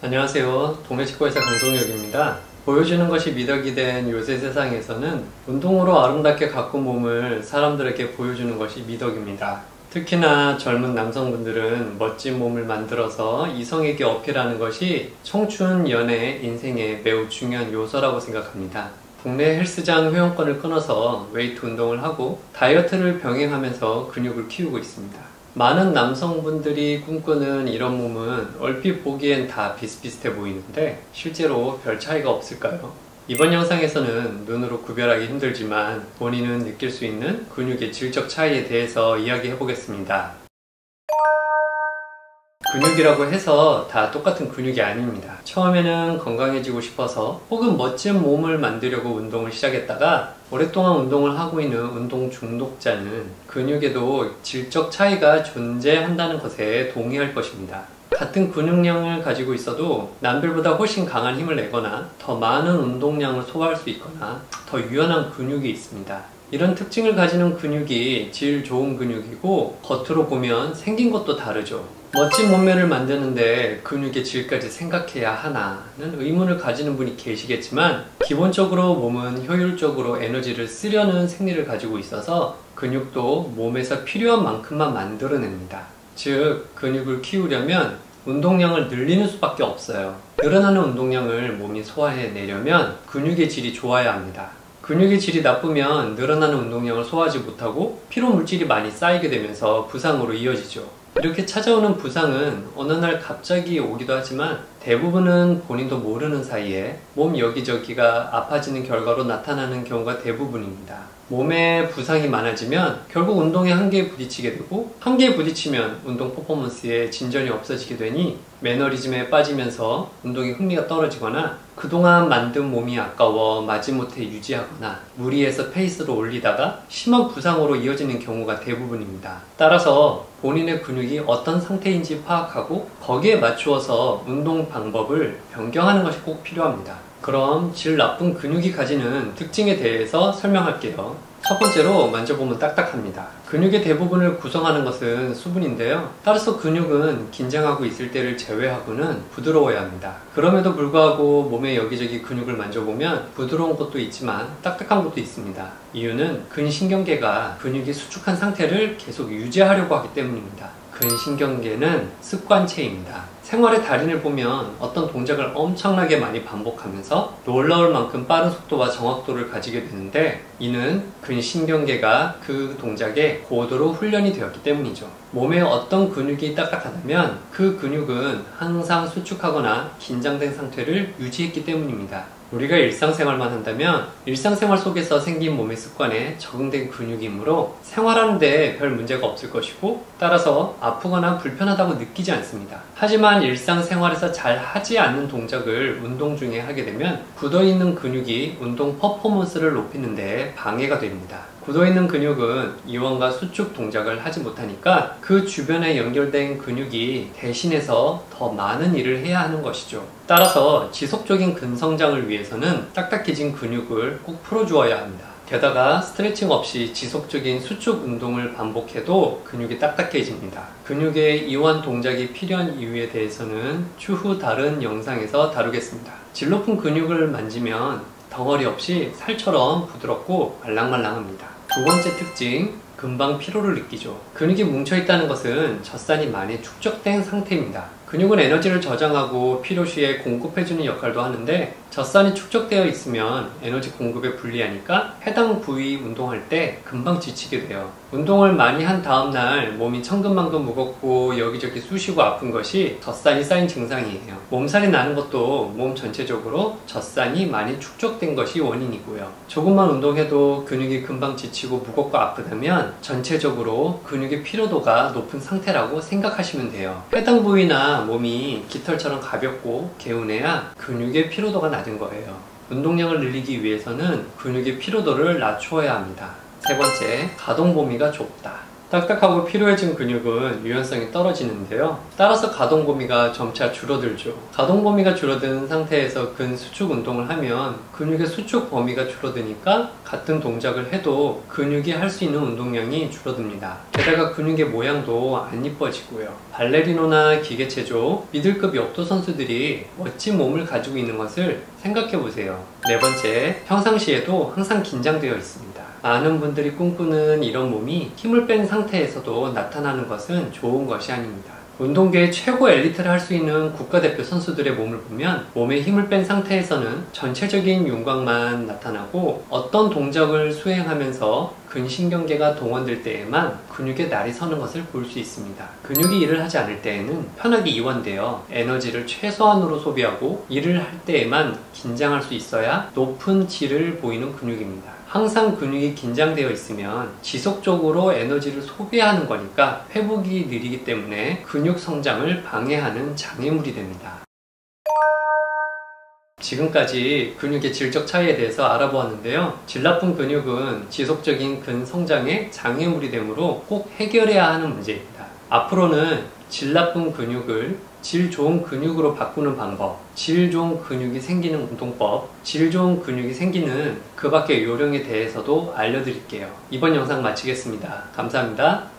안녕하세요. 동해치과의사 강동혁입니다. 보여주는 것이 미덕이 된 요새 세상에서는 운동으로 아름답게 가꾼 몸을 사람들에게 보여주는 것이 미덕입니다. 특히나 젊은 남성분들은 멋진 몸을 만들어서 이성에게 어필하는 것이 청춘, 연애, 인생의 매우 중요한 요소라고 생각합니다. 국내 헬스장 회원권을 끊어서 웨이트 운동을 하고 다이어트를 병행하면서 근육을 키우고 있습니다. 많은 남성분들이 꿈꾸는 이런 몸은 얼핏 보기엔 다 비슷비슷해 보이는데 실제로 별 차이가 없을까요? 이번 영상에서는 눈으로 구별하기 힘들지만 본인은 느낄 수 있는 근육의 질적 차이에 대해서 이야기해 보겠습니다. 근육이라고 해서 다 똑같은 근육이 아닙니다. 처음에는 건강해지고 싶어서 혹은 멋진 몸을 만들려고 운동을 시작했다가 오랫동안 운동을 하고 있는 운동 중독자는 근육에도 질적 차이가 존재한다는 것에 동의할 것입니다. 같은 근육량을 가지고 있어도 남들보다 훨씬 강한 힘을 내거나 더 많은 운동량을 소화할 수 있거나 더 유연한 근육이 있습니다. 이런 특징을 가지는 근육이 질 좋은 근육이고 겉으로 보면 생긴 것도 다르죠. 멋진 몸매를 만드는데 근육의 질까지 생각해야 하나는 의문을 가지는 분이 계시겠지만 기본적으로 몸은 효율적으로 에너지를 쓰려는 생리를 가지고 있어서 근육도 몸에서 필요한 만큼만 만들어냅니다. 즉 근육을 키우려면 운동량을 늘리는 수밖에 없어요. 늘어나는 운동량을 몸이 소화해내려면 근육의 질이 좋아야 합니다. 근육의 질이 나쁘면 늘어나는 운동량을 소화하지 못하고 피로 물질이 많이 쌓이게 되면서 부상으로 이어지죠. 이렇게 찾아오는 부상은 어느 날 갑자기 오기도 하지만 대부분은 본인도 모르는 사이에 몸 여기저기가 아파지는 결과로 나타나는 경우가 대부분입니다. 몸에 부상이 많아지면 결국 운동의 한계에 부딪히게 되고 한계에 부딪히면 운동 퍼포먼스에 진전이 없어지게 되니 매너리즘에 빠지면서 운동의 흥미가 떨어지거나 그동안 만든 몸이 아까워 마지못해 유지하거나 무리해서 페이스를 올리다가 심한 부상으로 이어지는 경우가 대부분입니다. 따라서 본인의 근육이 어떤 상태인지 파악하고 거기에 맞추어서 운동 방법을 변경하는 것이 꼭 필요합니다. 그럼 질 나쁜 근육이 가지는 특징에 대해서 설명할게요. 첫 번째로 만져보면 딱딱합니다. 근육의 대부분을 구성하는 것은 수분인데요. 따라서 근육은 긴장하고 있을 때를 제외하고는 부드러워야 합니다. 그럼에도 불구하고 몸의 여기저기 근육을 만져보면 부드러운 것도 있지만 딱딱한 것도 있습니다. 이유는 근신경계가 근육이 수축한 상태를 계속 유지하려고 하기 때문입니다. 근신경계는 습관체입니다. 생활의 달인을 보면 어떤 동작을 엄청나게 많이 반복하면서 놀라울 만큼 빠른 속도와 정확도를 가지게 되는데 이는 근신경계가 그 동작에 고도로 훈련이 되었기 때문이죠. 몸에 어떤 근육이 딱딱하다면 그 근육은 항상 수축하거나 긴장된 상태를 유지했기 때문입니다. 우리가 일상생활만 한다면 일상생활 속에서 생긴 몸의 습관에 적응된 근육이므로 생활하는데 별 문제가 없을 것이고 따라서 아프거나 불편하다고 느끼지 않습니다. 하지만 일상생활에서 잘 하지 않는 동작을 운동 중에 하게 되면 굳어있는 근육이 운동 퍼포먼스를 높이는 데 방해가 됩니다. 굳어있는 근육은 이완과 수축 동작을 하지 못하니까 그 주변에 연결된 근육이 대신해서 더 많은 일을 해야 하는 것이죠. 따라서 지속적인 근성장을 위해서는 딱딱해진 근육을 꼭 풀어주어야 합니다. 게다가 스트레칭 없이 지속적인 수축 운동을 반복해도 근육이 딱딱해집니다. 근육의 이완 동작이 필요한 이유에 대해서는 추후 다른 영상에서 다루겠습니다. 질 높은 근육을 만지면 덩어리 없이 살처럼 부드럽고 말랑말랑합니다. 두 번째 특징, 금방 피로를 느끼죠. 근육이 뭉쳐있다는 것은 젖산이 많이 축적된 상태입니다. 근육은 에너지를 저장하고 필요 시에 공급해주는 역할도 하는데 젖산이 축적되어 있으면 에너지 공급에 불리하니까 해당 부위 운동할 때 금방 지치게 돼요. 운동을 많이 한 다음날 몸이 천근만근 무겁고 여기저기 쑤시고 아픈 것이 젖산이 쌓인 증상이에요. 몸살이 나는 것도 몸 전체적으로 젖산이 많이 축적된 것이 원인이고요. 조금만 운동해도 근육이 금방 지치고 무겁고 아프다면 전체적으로 근육의 피로도가 높은 상태라고 생각하시면 돼요. 해당 부위나 몸이 깃털처럼 가볍고 개운해야 근육의 피로도가 낮은 거예요. 운동량을 늘리기 위해서는 근육의 피로도를 낮추어야 합니다. 세 번째, 가동 범위가 좁다. 딱딱하고 피로해진 근육은 유연성이 떨어지는데요. 따라서 가동 범위가 점차 줄어들죠. 가동 범위가 줄어든 상태에서 근수축 운동을 하면 근육의 수축 범위가 줄어드니까 같은 동작을 해도 근육이 할 수 있는 운동량이 줄어듭니다. 게다가 근육의 모양도 안 이뻐지고요. 발레리노나 기계체조, 미들급 역도 선수들이 멋진 몸을 가지고 있는 것을 생각해 보세요. 네 번째, 평상시에도 항상 긴장되어 있습니다. 많은 분들이 꿈꾸는 이런 몸이 힘을 뺀 상태에서도 나타나는 것은 좋은 것이 아닙니다. 운동계의 최고 엘리트를 할 수 있는 국가대표 선수들의 몸을 보면 몸에 힘을 뺀 상태에서는 전체적인 윤곽만 나타나고 어떤 동작을 수행하면서 근신경계가 동원될 때에만 근육에 날이 서는 것을 볼 수 있습니다. 근육이 일을 하지 않을 때에는 편하게 이완되어 에너지를 최소한으로 소비하고 일을 할 때에만 긴장할 수 있어야 높은 질을 보이는 근육입니다. 항상 근육이 긴장되어 있으면 지속적으로 에너지를 소비하는 거니까 회복이 느리기 때문에 근육 성장을 방해하는 장애물이 됩니다. 지금까지 근육의 질적 차이에 대해서 알아보았는데요. 질 나쁜 근육은 지속적인 근성장의 장애물이 되므로 꼭 해결해야 하는 문제입니다. 앞으로는 질 나쁜 근육을 질 좋은 근육으로 바꾸는 방법, 질 좋은 근육이 생기는 운동법, 질 좋은 근육이 생기는 그 밖의 요령에 대해서도 알려드릴게요. 이번 영상 마치겠습니다. 감사합니다.